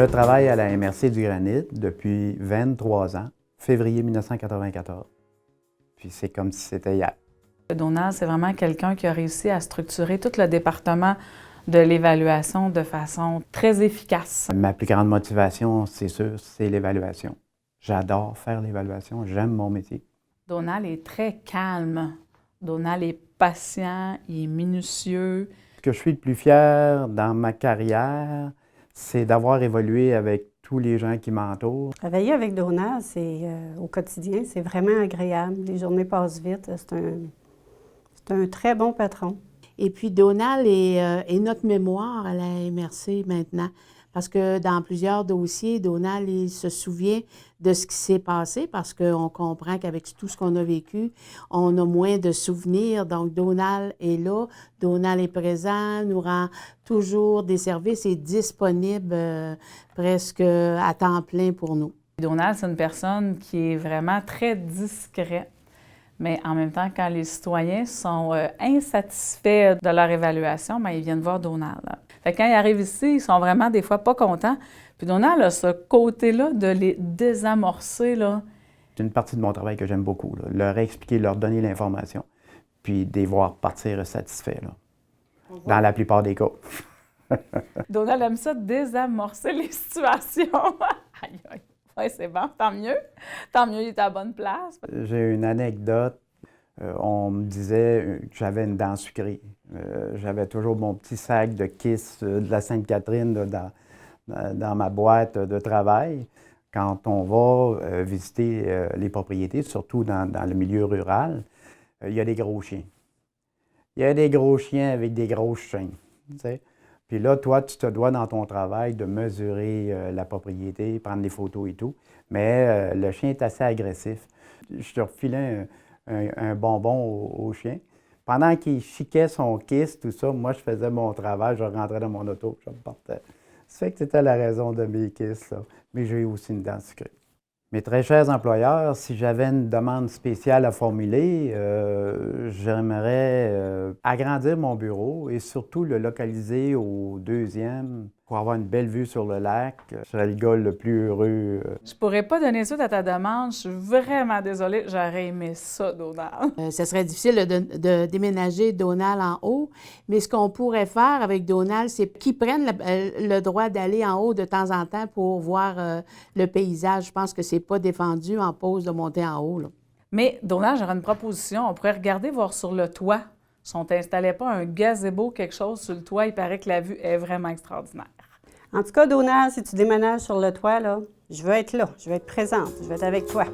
Je travaille à la MRC du Granit depuis 23 ans, février 1994. Puis c'est comme si c'était hier. Donald, c'est vraiment quelqu'un qui a réussi à structurer tout le département de l'évaluation de façon très efficace. Ma plus grande motivation, c'est sûr, c'est l'évaluation. J'adore faire l'évaluation, j'aime mon métier. Donald est très calme. Donald est patient, il est minutieux. Ce que je suis le plus fier dans ma carrière, c'est d'avoir évolué avec tous les gens qui m'entourent. Travailler avec Donald, au quotidien, c'est vraiment agréable. Les journées passent vite. C'est un très bon patron. Et puis Donald est notre mémoire à la MRC maintenant. Parce que dans plusieurs dossiers, Donald il se souvient de ce qui s'est passé parce qu'on comprend qu'avec tout ce qu'on a vécu, on a moins de souvenirs. Donc, Donald est là, Donald est présent, nous rend toujours des services et disponible presque à temps plein pour nous. Donald, c'est une personne qui est vraiment très discrète. Mais en même temps, quand les citoyens sont insatisfaits de leur évaluation, bien, ils viennent voir Donald. Fait que quand ils arrivent ici, ils sont vraiment des fois pas contents. Puis Donald a ce côté-là de les désamorcer. C'est une partie de mon travail que j'aime beaucoup, là. Leur expliquer, leur donner l'information, puis de les voir partir satisfaits, là. Dans la plupart des cas. Donald aime ça, désamorcer les situations. Aïe, aïe. Oui, c'est bon, tant mieux. Tant mieux, il est à la bonne place. J'ai une anecdote. On me disait que j'avais une dent sucrée. J'avais toujours mon petit sac de Kiss de la Sainte-Catherine dans ma boîte de travail. Quand on va visiter les propriétés, surtout dans le milieu rural, il y a des gros chiens. Il y a des gros chiens avec des grosses chaînes, tu sais. Puis là, toi, tu te dois dans ton travail de mesurer la propriété, prendre des photos et tout. Mais le chien est assez agressif. Je te refilais un bonbon au chien. Pendant qu'il chiquait son kiss, tout ça, moi, je faisais mon travail, je rentrais dans mon auto, je me partais. Ça fait que c'était la raison de mes kisses, là. Mais j'ai eu aussi une dent sucrée. Mes très chers employeurs, si j'avais une demande spéciale à formuler, j'aimerais agrandir mon bureau et surtout le localiser au 2e pour avoir une belle vue sur le lac. Je serais le gars le plus heureux. Je pourrais pas donner suite à ta demande. Je suis vraiment désolée. J'aurais aimé ça, Donald. Ce serait difficile de déménager Donald en haut, mais ce qu'on pourrait faire avec Donald, c'est qu'il prenne le droit d'aller en haut de temps en temps pour voir le paysage. Je pense que c'est pas défendu en pause de monter en haut, là. Mais Donald, j'aurais une proposition. On pourrait regarder, voir sur le toit. Si on t'installait pas un gazebo, quelque chose sur le toit, il paraît que la vue est vraiment extraordinaire. En tout cas, Donald, si tu déménages sur le toit, là, je veux être là, je veux être présente, je veux être avec toi.